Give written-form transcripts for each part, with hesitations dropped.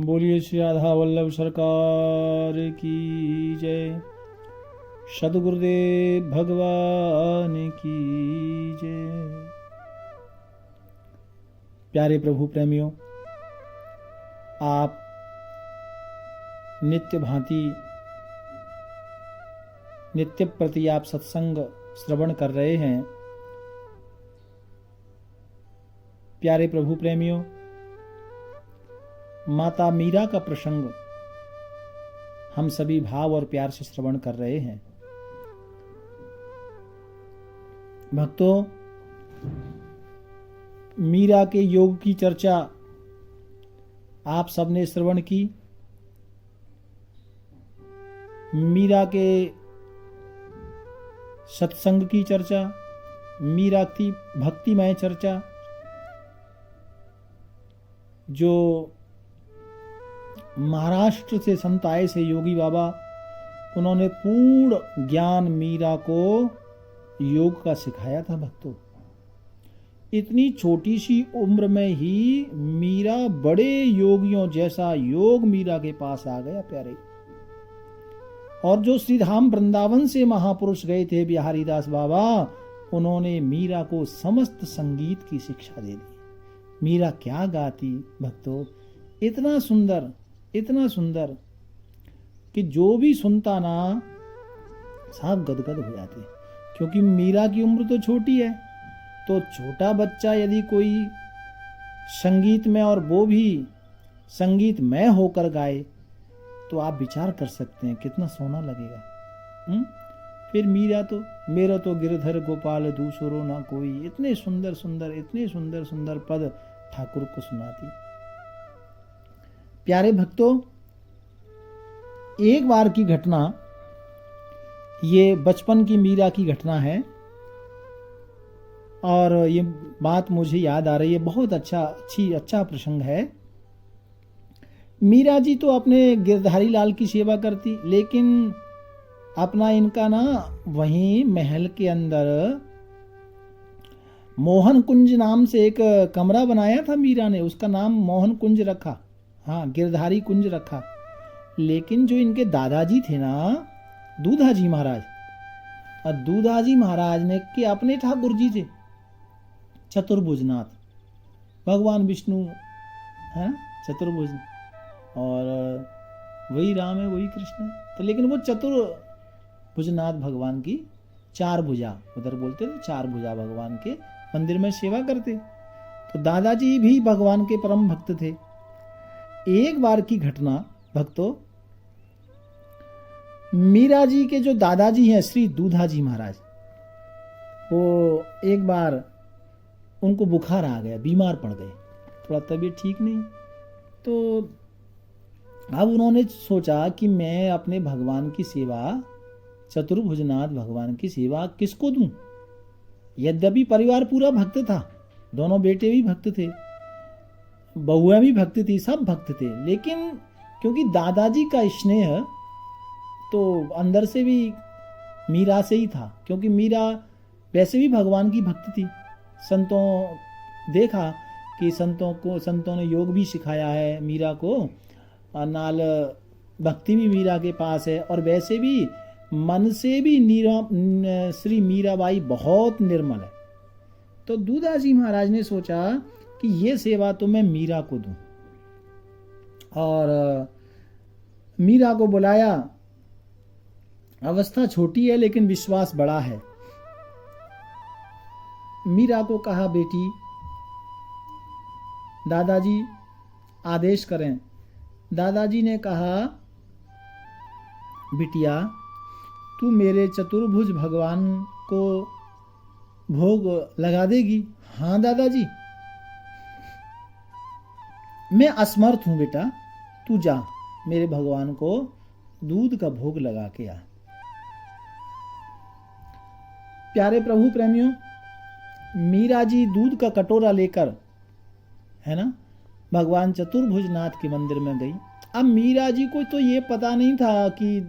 बोलिए श्री राधा वल्लभ सरकार की जय। सद्गुरुदेव भगवान की जय। प्यारे प्रभु प्रेमियों, आप नित्य भांति नित्य प्रति आप सत्संग श्रवण कर रहे हैं। प्यारे प्रभु प्रेमियों, माता मीरा का प्रसंग हम सभी भाव और प्यार से श्रवण कर रहे हैं। भक्तों, मीरा के योग की चर्चा आप सबने श्रवण की। मीरा के सत्संग की चर्चा, मीरा की भक्तिमय चर्चा, जो महाराष्ट्र से संत आए से योगी बाबा, उन्होंने पूर्ण ज्ञान मीरा को योग का सिखाया था। भक्तों, इतनी छोटी सी उम्र में ही मीरा बड़े योगियों जैसा योग मीरा के पास आ गया। प्यारे, और जो श्रीधाम वृंदावन से महापुरुष गए थे बिहारी दास बाबा, उन्होंने मीरा को समस्त संगीत की शिक्षा दे दी। मीरा क्या गाती भक्तों, इतना सुंदर, इतना सुंदर कि जो भी सुनता ना सब गदगद हो जाते। क्योंकि मीरा की उम्र तो छोटी है, तो छोटा बच्चा यदि कोई संगीत में, और वो भी संगीत में होकर गाए, तो आप विचार कर सकते हैं कितना सोना लगेगा। फिर मीरा तो, मेरा तो गिरधर गोपाल दूसरो ना कोई, इतने सुंदर सुंदर, इतने सुंदर सुंदर पद ठाकुर को सुनाती। प्यारे भक्तों, एक बार की घटना, ये बचपन की मीरा की घटना है, और ये बात मुझे याद आ रही है। बहुत अच्छा प्रसंग है। मीरा जी तो अपने गिरधारी लाल की सेवा करती, लेकिन अपना इनका ना वहीं महल के अंदर मोहन कुंज नाम से एक कमरा बनाया था मीरा ने, उसका नाम मोहन कुंज रखा। हाँ, गिरधारी कुंज रखा। लेकिन जो इनके दादाजी थे ना, दूधाजी महाराज, और दूधाजी महाराज ने के अपने ठाकुर जी थे चतुर्भुजनाथ, भगवान विष्णु है चतुर्भुज, और वही राम है, वही कृष्ण है। तो लेकिन वो चतुर्भुजनाथ भगवान की चार भुजा, उधर बोलते थे चार भुजा भगवान के मंदिर में सेवा करते। तो दादाजी भी भगवान के परम भक्त थे। एक बार की घटना भक्तों, मीरा जी के जो दादाजी हैं श्री दूधाजी महाराज, वो एक बार उनको बुखार आ गया, बीमार पड़ गए, थोड़ा तबीयत ठीक नहीं। तो अब उन्होंने सोचा कि मैं अपने भगवान की सेवा, चतुर्भुजनाथ भगवान की सेवा किसको दूं। यद्यपि परिवार पूरा भक्त था, दोनों बेटे भी भक्त थे, बहुएं भी भक्त थी, सब भक्त थे, लेकिन क्योंकि दादाजी का स्नेह तो अंदर से भी मीरा से ही था। क्योंकि मीरा वैसे भी भगवान की भक्त थी। संतों देखा कि संतों ने योग भी सिखाया है मीरा को, और नाल भक्ति भी मीरा के पास है, और वैसे भी मन से भी श्री मीराबाई बहुत निर्मल है। तो दूधाजी महाराज ने सोचा कि ये सेवा तो मैं मीरा को दूं, और मीरा को बुलाया। अवस्था छोटी है लेकिन विश्वास बड़ा है। मीरा को कहा, बेटी दादाजी आदेश करें। दादाजी ने कहा, बिटिया तू मेरे चतुर्भुज भगवान को भोग लगा देगी। हाँ दादाजी, मैं असमर्थ हूं बेटा, तू जा मेरे भगवान को दूध का भोग लगा के आ। प्यारे प्रभु प्रेमियों, मीरा जी दूध का कटोरा लेकर, है ना, भगवान चतुर्भुजनाथ के मंदिर में गई। अब मीरा जी को तो ये पता नहीं था कि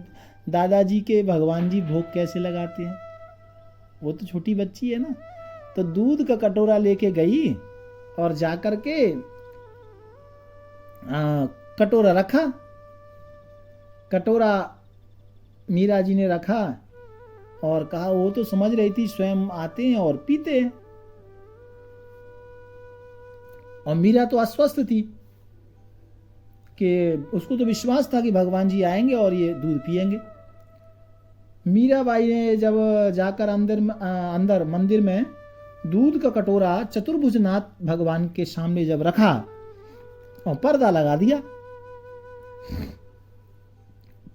दादाजी के भगवान जी भोग कैसे लगाते हैं, वो तो छोटी बच्ची है ना। तो दूध का कटोरा लेके गई और जाकर के कटोरा रखा, कटोरा मीरा जी ने रखा और कहा, वो तो समझ रही थी स्वयं आते हैं और पीते हैं, और मीरा तो अस्वस्थ थी कि उसको तो विश्वास था कि भगवान जी आएंगे और ये दूध पिएंगे। मीराबाई ने जब जाकर अंदर मंदिर में दूध का कटोरा चतुर्भुजनाथ भगवान के सामने जब रखा और पर्दा लगा दिया,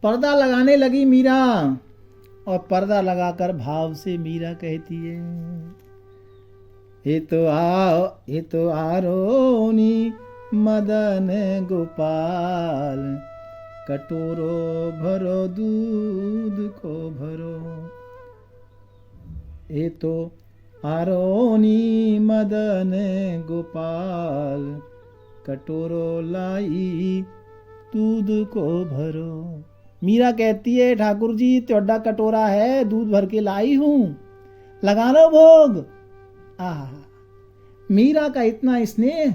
पर्दा लगाने लगी मीरा, और पर्दा लगाकर भाव से मीरा कहती है, ये तो आरोनी मदन गोपाल, कटोरो भरो दूध को भरो। ये तो आरोनी मदन गोपाल, कटोरो लाई दूध को भरो। मीरा कहती है, ठाकुर जी त्योड़ा कटोरा है, दूध भर के लाई हूं, लगा लो भोग। आहा, मीरा का इतना स्नेह,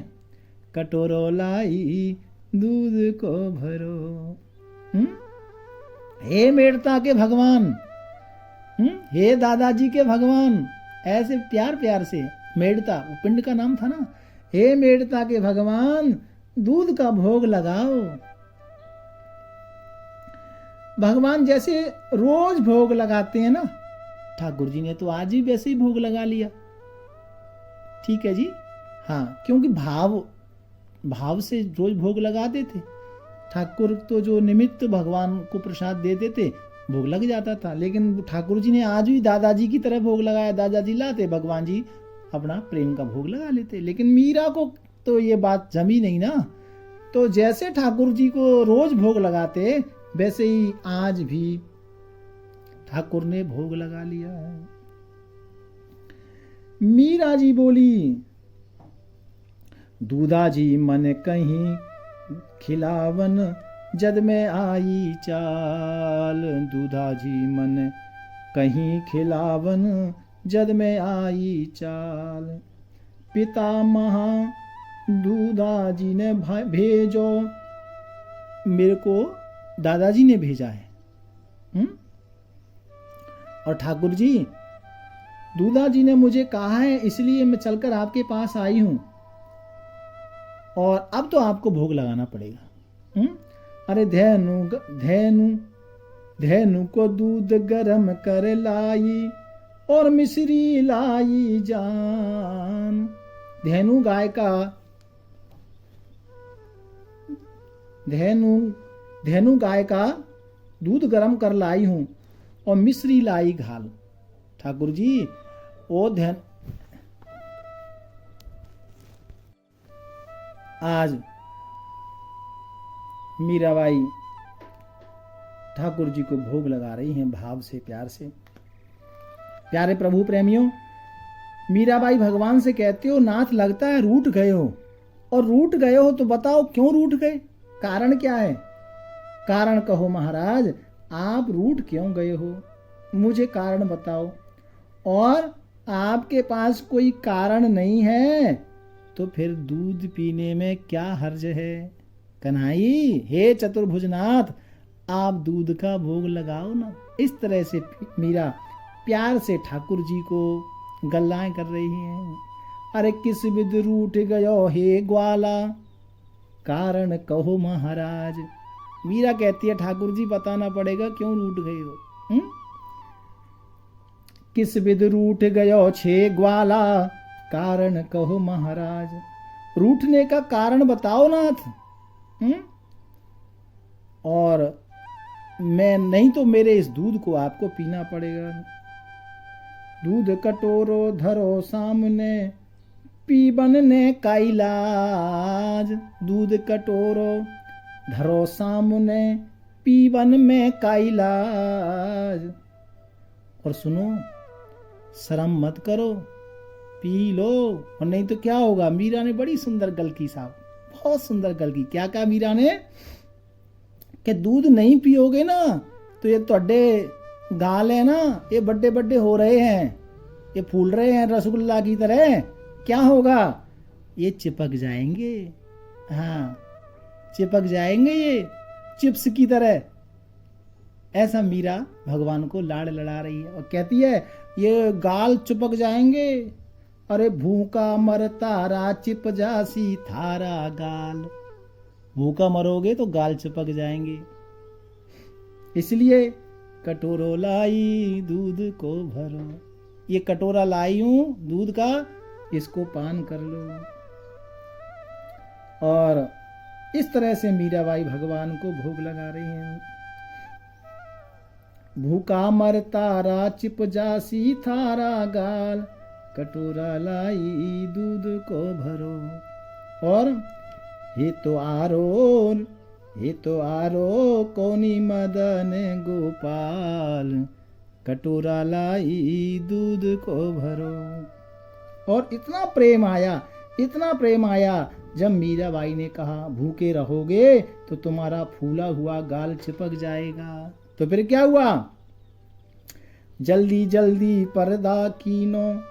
कटोरो लाई दूध को भरो। हे मेड़ता के भगवान, हे दादाजी के भगवान, ऐसे प्यार प्यार से, मेड़ता वो पिंड का नाम था ना, हे मेड़ता के भगवान दूध का भोग लगाओ। भगवान जैसे रोज भोग लगाते हैं ना, ठाकुर जी ने तो आज भी वैसे ही भोग लगा लिया। ठीक है जी, हाँ, क्योंकि भाव से रोज भोग लगा देते ठाकुर, तो जो निमित्त भगवान को प्रसाद दे देते भोग लग जाता था। लेकिन ठाकुर जी ने आज भी दादाजी की तरह भोग लगाया, दादाजी लाते, भगवान जी अपना प्रेम का भोग लगा लेते। लेकिन मीरा को तो ये बात जमी नहीं ना, तो जैसे ठाकुर जी को रोज भोग लगाते वैसे ही आज भी ठाकुर ने भोग लगा लिया। मीरा जी बोली, दूधा जी मन कहीं खिलावन, जद में आई चाल। दूधा जी मन कहीं खिलावन, जद में आई चाल। पिता महा दूधा जी ने भेजो, मेरे को दादाजी ने भेजा है। और ठाकुर जी, दूधा जी ने मुझे कहा है, इसलिए मैं चलकर आपके पास आई हूं, और अब तो आपको भोग लगाना पड़ेगा। अरे धेनु को दूध गरम कर लाई, और मिश्री लाई जान। धेनु गाय का दूध गरम कर लाई हूं, और मिश्री लाई घाल। ठाकुर जी, ओ आज मीराबाई ठाकुर जी को भोग लगा रही हैं भाव से, प्यार से। प्यारे प्रभु प्रेमियों, मीराबाई भगवान से कहते हो, नाथ लगता है रूठ गए हो, और रूठ गए हो तो बताओ क्यों रूठ गए, कारण क्या है? कारण कहो महाराज, आप रूठ क्यों गए हो, मुझे कारण बताओ। और आपके पास कोई कारण नहीं है तो फिर दूध पीने में क्या हर्ज है? कन्हई, हे चतुर्भुजनाथ, आप दूध का भोग लगाओ ना। इस तरह से मीरा प्यार से ठाकुर जी को गल्लाएं कर रही हैं। अरे किस विध रूठ गयो हे ग्वाला, कारण कहो महाराज। मीरा कहती है, ठाकुर जी बताना पड़ेगा क्यों रूठ गए हो। किस विध रूठ गयो छे ग्वाला, कारण कहो महाराज। रूठने का कारण बताओ नाथ। और मैं नहीं तो मेरे इस दूध को आपको पीना पड़ेगा। दूध कटोरो धरो सामने, पीबन ने का इलाज। दूध कटोरो धरो सामने, पीबन में का इलाज। और सुनो, शर्म मत करो, पी लो, और नहीं तो क्या होगा। मीरा ने बड़ी सुंदर गल की साहब, बहुत सुंदर गल की। क्या कहा मीरा ने कि दूध नहीं पियोगे ना तो ये तोड़े गाल है ना, ये बड्डे बड्डे हो रहे हैं, ये फूल रहे हैं रसगुल्ला की तरह। क्या होगा? ये चिपक जाएंगे। हाँ, चिपक जाएंगे ये चिप्स की तरह। ऐसा मीरा भगवान को लाड़ लड़ा रही है और कहती है ये गाल चिपक जाएंगे। अरे भूखा मर तारा चिप जासी थारा गाल, भूखा मरोगे तो गाल चिपक जाएंगे। इसलिए कटोरो लाई दूध को भरो, ये कटोरा लाई हूं दूध का, इसको पान कर लो। और इस तरह से मीराबाई भगवान को भोग लगा रही हैं। भूखा मर तारा चिप जासी थारा गाल, कटोरा लाई दूध को भरो। और हे तो आरो कोनी मदन गोपाल, कटोरा लाई दूध को भरो। और इतना प्रेम आया जब मीराबाई ने कहा भूखे रहोगे तो तुम्हारा फूला हुआ गाल चिपक जाएगा। तो फिर क्या हुआ? जल्दी जल्दी पर्दा कीनो,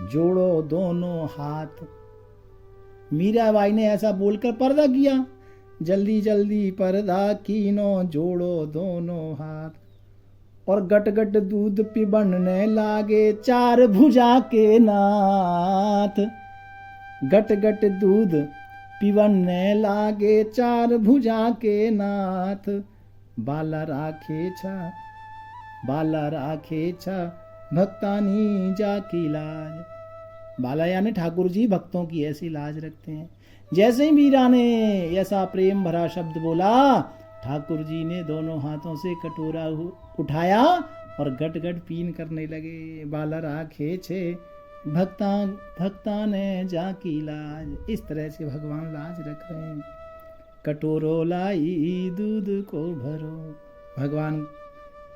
जोड़ो दोनों हाथ। मीराबाई ने ऐसा बोलकर पर्दा किया। जल्दी जल्दी पर्दा कीनो, जोड़ो दोनों हाथ। और गट गट दूध पिबने लागे चार भुजा के नाथ। गट गट दूध पिबने लागे चार भुजा के नाथ। बाला राखे छा भक्तानी जा की लाज। बाला यानी ठाकुर जी भक्तों की ऐसी लाज रखते हैं। जैसे ही मीरा ने ऐसा प्रेम भरा शब्द बोला, ठाकुर जी ने दोनों हाथों से कटोरा उठाया और गट गट पीन करने लगे। बाला राखे छे भक्ता ने जा की लाज। इस तरह से भगवान लाज रख रहे हैं। कटोरो लाई दूध को भरो। भगवान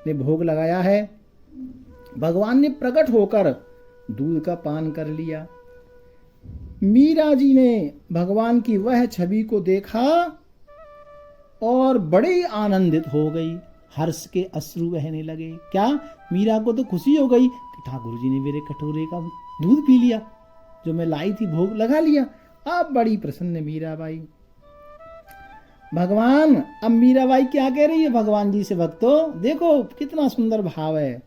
ने भोग लगाया है। भगवान ने प्रकट होकर दूध का पान कर लिया। मीरा जी ने भगवान की वह छवि को देखा और बड़े आनंदित हो गई। हर्ष के अश्रु बहने लगे। क्या? मीरा को तो खुशी हो गई कि ठाकुर जी ने मेरे कटोरे का दूध पी लिया, जो मैं लाई थी, भोग लगा लिया। अब बड़ी प्रसन्न मीराबाई। भगवान, अब मीराबाई क्या कह रही है भगवान जी से? भक्तों देखो कितना सुंदर भाव है।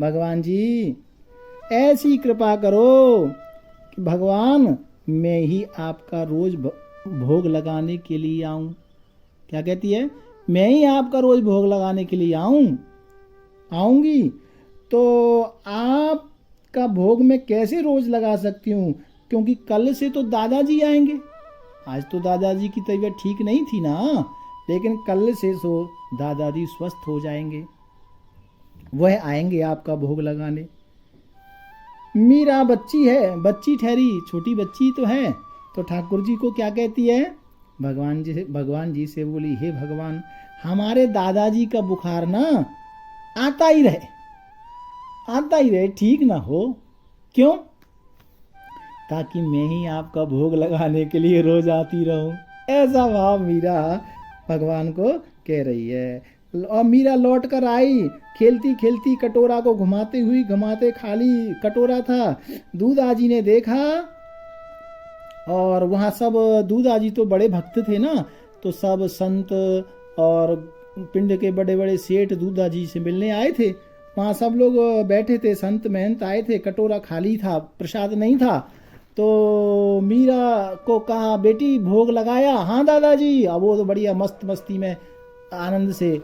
भगवान जी ऐसी कृपा करो कि भगवान मैं ही आपका रोज भोग लगाने के लिए आऊं। क्या कहती है? मैं ही आपका रोज भोग लगाने के लिए आऊंगी। तो आपका भोग मैं कैसे रोज लगा सकती हूँ? क्योंकि कल से तो दादाजी आएंगे। आज तो दादाजी की तबीयत ठीक नहीं थी ना, लेकिन कल से सो दादाजी स्वस्थ हो जाएंगे, वह आएंगे आपका भोग लगाने। मीरा बच्ची है, बच्ची ठहरी, छोटी बच्ची तो है। तो ठाकुर जी को क्या कहती है? भगवान जी से बोली, हे भगवान, हमारे दादाजी का बुखार ना आता ही रहे, ठीक ना हो। क्यों? ताकि मैं ही आपका भोग लगाने के लिए रोज आती रहूं। ऐसा भाव मीरा भगवान को कह रही है। और मीरा लौट कर आई, खेलती खेलती कटोरा को घुमाते खाली कटोरा था। दूधाजी ने देखा और वहाँ सब, दूधाजी तो बड़े भक्त थे ना, तो सब संत और पिंड के बड़े बड़े सेठ दूधाजी से मिलने आए थे। वहाँ सब लोग बैठे थे, संत महंत आए थे, कटोरा खाली था, प्रसाद नहीं था। तो मीरा को कहा, बेटी भोग लगाया? हाँ दादाजी। अब वो तो बढ़िया मस्त मस्ती में आनंद से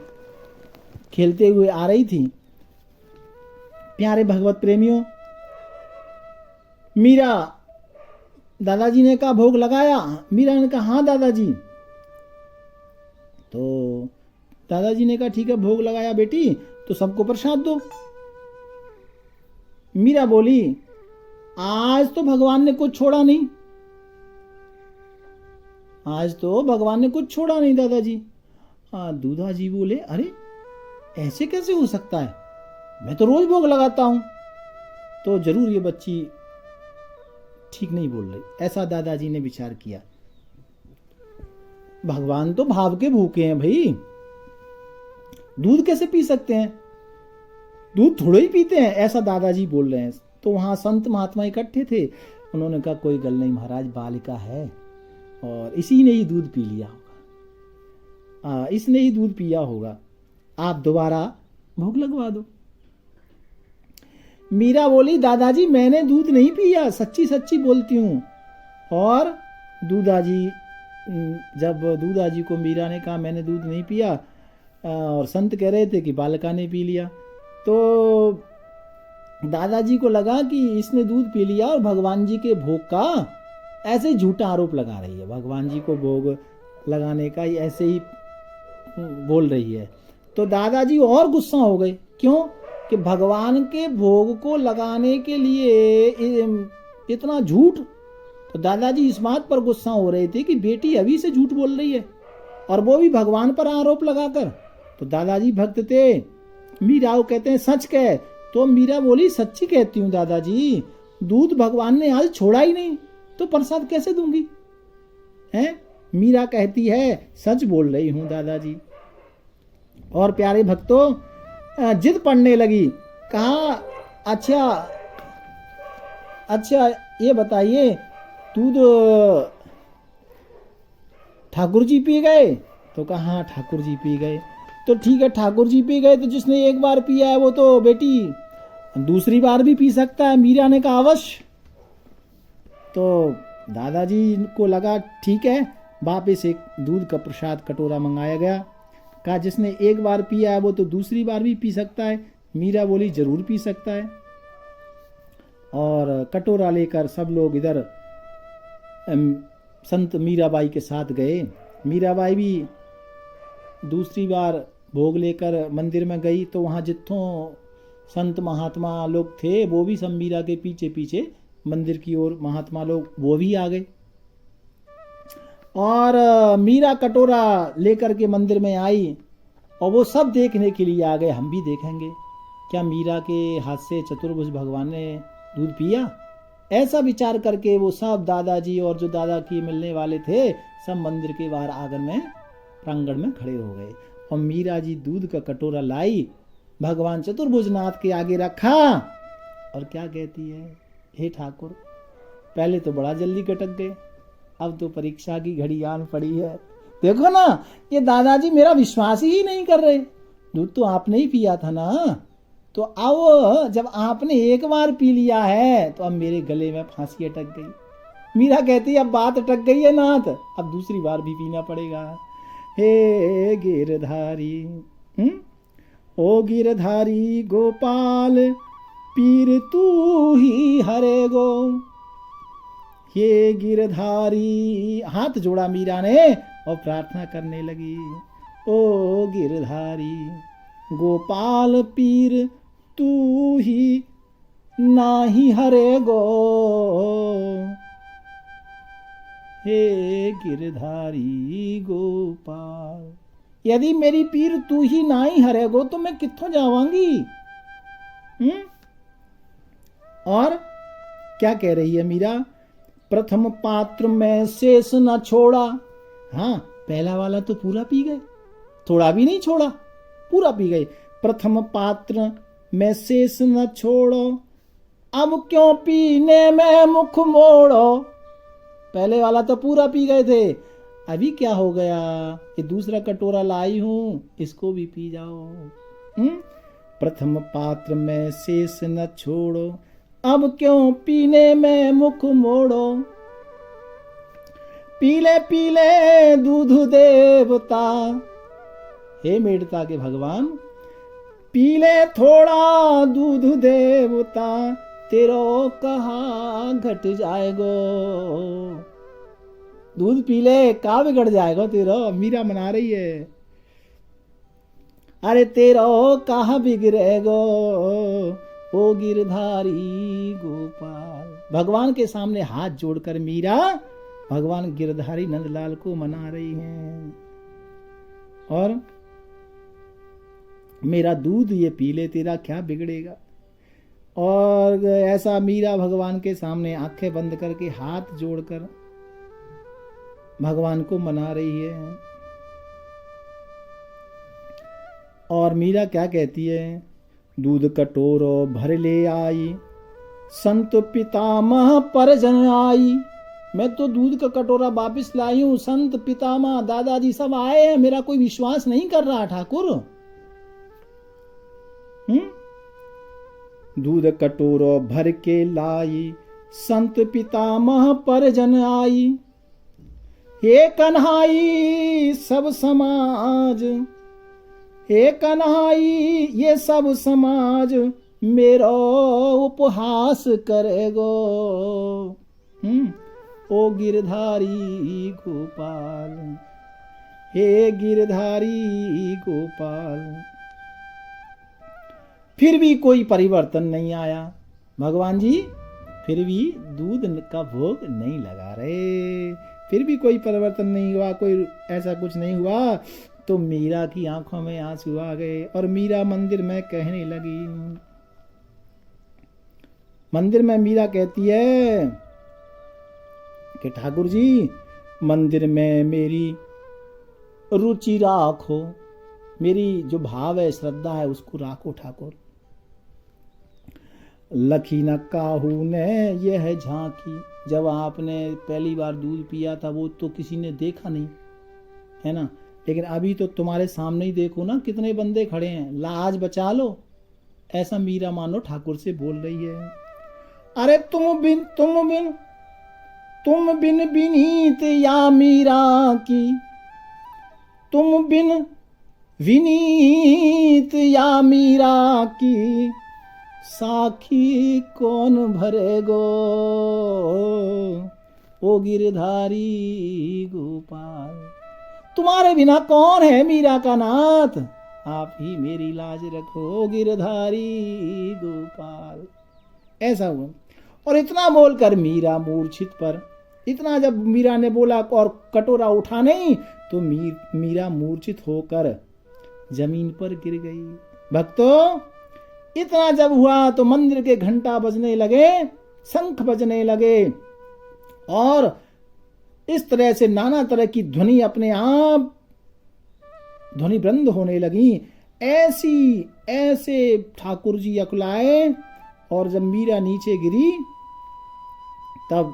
खेलते हुए आ रही थी। प्यारे भगवत प्रेमियों, मीरा, दादाजी ने कहा भोग लगाया? मीरा ने कहा हाँ दादाजी। तो दादाजी ने कहा ठीक है भोग लगाया बेटी, तो सबको प्रसाद दो। मीरा बोली, आज तो भगवान ने कुछ छोड़ा नहीं, दादाजी। दूधाजी बोले, अरे ऐसे कैसे हो सकता है, मैं तो रोज भोग लगाता हूं। तो जरूर ये बच्ची ठीक नहीं बोल रही, ऐसा दादाजी ने विचार किया। भगवान तो भाव के भूखे हैं भाई, दूध कैसे पी सकते हैं, दूध थोड़े ही पीते हैं, ऐसा दादाजी बोल रहे हैं। तो वहां संत महात्मा इकट्ठे थे, उन्होंने कहा कोई गल नहीं महाराज, बालिका है और इसी ने ही दूध पी लिया होगा। इसने ही दूध पिया होगा, आप दोबारा भोग लगवा दो। मीरा बोली दादाजी मैंने दूध नहीं पिया, सच्ची सच्ची बोलती हूँ। और जब दूधाजी को मीरा ने कहा मैंने दूध नहीं पिया, और संत कह रहे थे कि बालिका ने पी लिया, तो दादाजी को लगा कि इसने दूध पी लिया और भगवान जी के भोग का ऐसे ही झूठा आरोप लगा रही है, भगवान जी को भोग लगाने का ऐसे ही बोल रही है। तो दादाजी और गुस्सा हो गए। क्यों? कि भगवान के भोग को लगाने के लिए इतना झूठ। तो दादाजी इस बात पर गुस्सा हो रहे थे कि बेटी अभी से झूठ बोल रही है, और वो भी भगवान पर आरोप लगाकर। तो दादाजी भक्त थे, मीरा को कहते हैं सच कह। तो मीरा बोली सच्ची कहती हूँ दादाजी, दूध भगवान ने आज छोड़ा ही नहीं, तो प्रसाद कैसे दूंगी? हैं? मीरा कहती है सच बोल रही हूँ दादाजी। और प्यारे भक्तों जिद पड़ने लगी। कहा अच्छा ये बताइए दूध ठाकुर जी पी गए? तो कहा हाँ ठाकुर जी पी गए। तो ठीक है ठाकुर जी पी गए, तो जिसने एक बार पिया है वो तो बेटी दूसरी बार भी पी सकता है। मीरा ने कहा अवश्य। तो दादाजी को लगा ठीक है, वापिस एक दूध का प्रसाद कटोरा मंगाया गया। कहा जिसने एक बार पिया है वो तो दूसरी बार भी पी सकता है। मीरा बोली जरूर पी सकता है। और कटोरा लेकर सब लोग इधर संत मीराबाई के साथ गए। मीराबाई भी दूसरी बार भोग लेकर मंदिर में गई, तो वहाँ जितों संत महात्मा लोग थे वो भी सब मीरा के पीछे पीछे मंदिर की ओर, महात्मा लोग वो भी आ गए। और मीरा कटोरा लेकर के मंदिर में आई, और वो सब देखने के लिए आ गए, हम भी देखेंगे क्या मीरा के हाथ से चतुर्भुज भगवान ने दूध पिया। ऐसा विचार करके वो सब दादाजी और जो दादा की मिलने वाले थे सब मंदिर के बाहर आंगन में प्रांगण में खड़े हो गए। और मीरा जी दूध का कटोरा लाई, भगवान चतुर्भुजनाथ के आगे रखा, और क्या कहती है, हे ठाकुर पहले तो बड़ा जल्दी कटक गए, अब तो परीक्षा की घड़ी आन पड़ी है। देखो ना ये दादाजी मेरा विश्वास ही नहीं कर रहे, दूध तो आपने ही पिया था ना, तो अब जब आपने एक बार पी लिया है तो अब मेरे गले में फांसी अटक गई। मीरा कहती अब बात अटक गई है नाथ, अब दूसरी बार भी पीना पड़ेगा। हे गिरधारी ओ गिरधारी गोपाल पीर तू ही हरे गो। ये गिरधारी, हाथ जोड़ा मीरा ने और प्रार्थना करने लगी, ओ गिरधारी गोपाल पीर तू ही नाही हरे गो। हे गिरधारी गोपाल, यदि मेरी पीर तू ही नाही हरे गो तो मैं कित्थों जावांगी। और क्या कह रही है मीरा, प्रथम पात्र में शेष न छोड़ा। हाँ पहला वाला तो पूरा पी गए, थोड़ा भी नहीं छोड़ा, पूरा पी गए। प्रथम पात्र में शेष न छोड़ो, अब क्यों पीने में मुख मोड़ो। पहले वाला तो पूरा पी गए थे, अभी क्या हो गया, ये दूसरा कटोरा लाई हूं, इसको भी पी जाओ। प्रथम पात्र में शेष न छोड़ो, अब क्यों पीने में मुख मोड़ो। पीले पीले दूध देवता, हे मेड़ता के भगवान पीले थोड़ा दूध देवता, तेरो कहा घट जाएगो। दूध पीले का बिगड़ जाएगा तेरा। मीरा मना रही है, अरे तेरो कहा बिगड़ेगो ओ गिरधारी गोपाल। भगवान के सामने हाथ जोड़कर मीरा भगवान गिरधारी नंदलाल को मना रही हैं, और मेरा दूध ये पी ले, तेरा क्या बिगड़ेगा। और ऐसा मीरा भगवान के सामने आंखें बंद करके हाथ जोड़कर भगवान को मना रही है। और मीरा क्या कहती है, दूध कटोरो भर ले आई, संत पितामह परजन आई, मैं तो दूध का कटोरा वापिस लाई हूं, संत पितामह दादाजी सब आए हैं, मेरा कोई विश्वास नहीं कर रहा ठाकुर। दूध कटोरो भर के लाई, संत पितामह परिजन आई। हे कन्हाई सब समाज, हे कन्हाई ये सब समाज, मेरो उपहास करेगो। ओ गिरधारी गोपाल, हे गिरधारी गोपाल। फिर भी कोई परिवर्तन नहीं आया भगवान जी, फिर भी दूध का भोग नहीं लगा रहे, फिर भी कोई परिवर्तन नहीं हुआ, कोई ऐसा कुछ नहीं हुआ। तो मीरा की आंखों में आंसू आ गए और मीरा मंदिर में कहने लगी, मंदिर में मीरा कहती है कि ठाकुर जी मंदिर में मेरी रुचि राखो, मेरी जो भाव है श्रद्धा है उसको राखो ठाकुर। लखी न काहू ने यह झांकी, जब आपने पहली बार दूध पिया था वो तो किसी ने देखा नहीं है ना, लेकिन अभी तो तुम्हारे सामने ही देखो ना कितने बंदे खड़े हैं, लाज बचा लो, ऐसा मीरा मानो ठाकुर से बोल रही है। अरे तुम बिन विनीत या मीरा की, तुम बिन विनीत या मीरा की, साखी कौन भरेगो। ओ गिरधारी गोपाल, तुम्हारे बिना कौन है मीरा का नाथ, आप ही मेरी लाज रखो ओ गिरधारी गोपाल। ऐसा हुआ और इतना बोलकर मीरा मूर्छित पर, इतना जब मीरा ने बोला और कटोरा उठा नहीं तो मीरा मूर्छित होकर जमीन पर गिर गई। भक्तों इतना जब हुआ तो मंदिर के घंटा बजने लगे, शंख बजने लगे और इस तरह से नाना तरह की ध्वनि अपने आप ध्वनि वृंद होने लगी। ऐसे ठाकुर जी अकुलाए और जब मीरा नीचे गिरी तब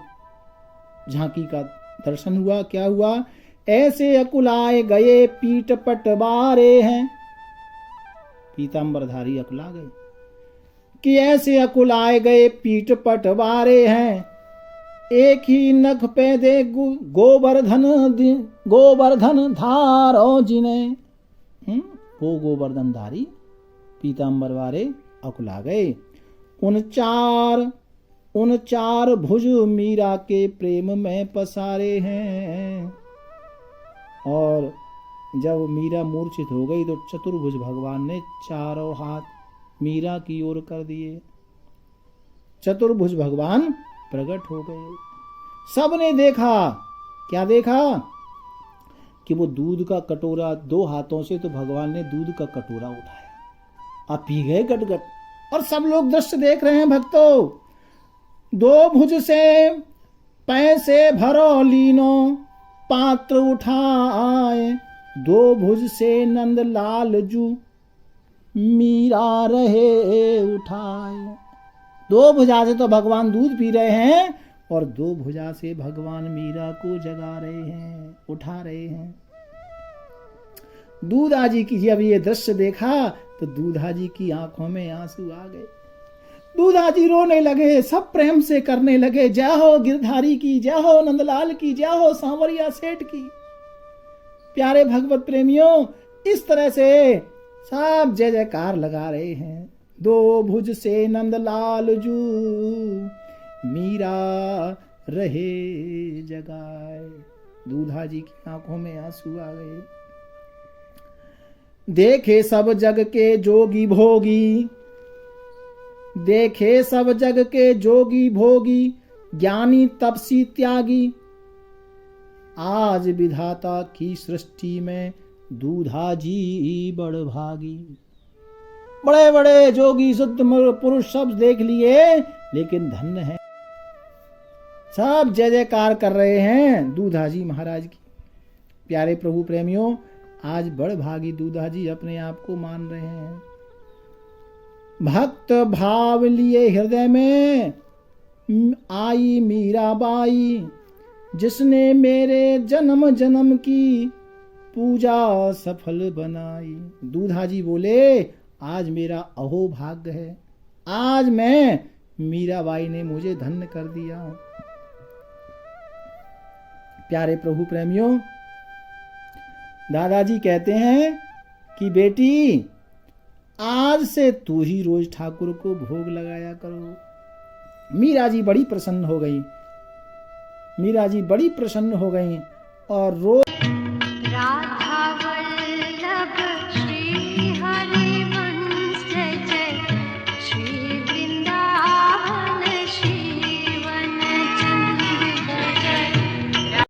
झांकी का दर्शन हुआ। क्या हुआ? ऐसे अकुलाए गए पीठ पटवारे हैं, पीतांबरधारी अकुला गए कि ऐसे अकुलाए गए पीठ पटवारे हैं, एक ही नख पे दे गोवर्धन धारो जिन्हें। वो गोवर्धन धारी पीतांबर वाले अकुला गए। उन चार भुज मीरा के प्रेम में पसारे हैं। और जब मीरा मूर्छित हो गई तो चतुर्भुज भगवान ने चारों हाथ मीरा की ओर कर दिए। चतुर्भुज भगवान प्रकट हो गए। सबने देखा, क्या देखा? कि वो दूध का कटोरा दो हाथों से, तो भगवान ने दूध का कटोरा उठाया, आप पी गए गटगट। और सब लोग दृश्य देख रहे हैं भक्तों। दो भुज से पैसे भरो लीनो, पात्र उठाए, दो भुज से नंद लाल जू मीरा रहे उठाए। दो भुजा से तो भगवान दूध पी रहे हैं और दो भुजा से भगवान मीरा को जगा रहे हैं, उठा रहे हैं। दूधा जी की जब ये दृश्य देखा तो दूधा जी की आंखों में आंसू आ गए। दूधा जी रोने लगे, सब प्रेम से करने लगे, जय हो गिरधारी की, जय हो नंदलाल की, जय हो सांवरिया सेठ की। प्यारे भगवत प्रेमियों, इस तरह से सब जय जयकार लगा रहे हैं। दो भुज से नंदलाल जू मीरा रहे जगाए। दूधा जी की आंखों में आंसू आ गए। देखे सब जग के जोगी भोगी, देखे सब जग के जोगी भोगी, ज्ञानी तपसी त्यागी, आज विधाता की सृष्टि में दूधा जी बड़ भागी। बड़े बड़े जोगी शुद्ध पुरुष सब देख लिए, लेकिन धन्य है, सब जय जयकार कर रहे हैं दूधा जी महाराज की। प्यारे प्रभु प्रेमियों, आज बड़ भागी दूधा जी अपने आप को मान रहे हैं। भक्त भाव लिए हृदय में आई मीराबाई, जिसने मेरे जन्म जन्म की पूजा सफल बनाई। दूधा जी बोले, आज मेरा अहोभाग्य है, आज मैं मीराबाई ने मुझे धन्य कर दिया। प्यारे प्रभु प्रेमियों, दादाजी कहते हैं कि बेटी, आज से तू ही रोज ठाकुर को भोग लगाया करो। मीरा जी बड़ी प्रसन्न हो गई, मीरा जी बड़ी प्रसन्न हो गई और रोज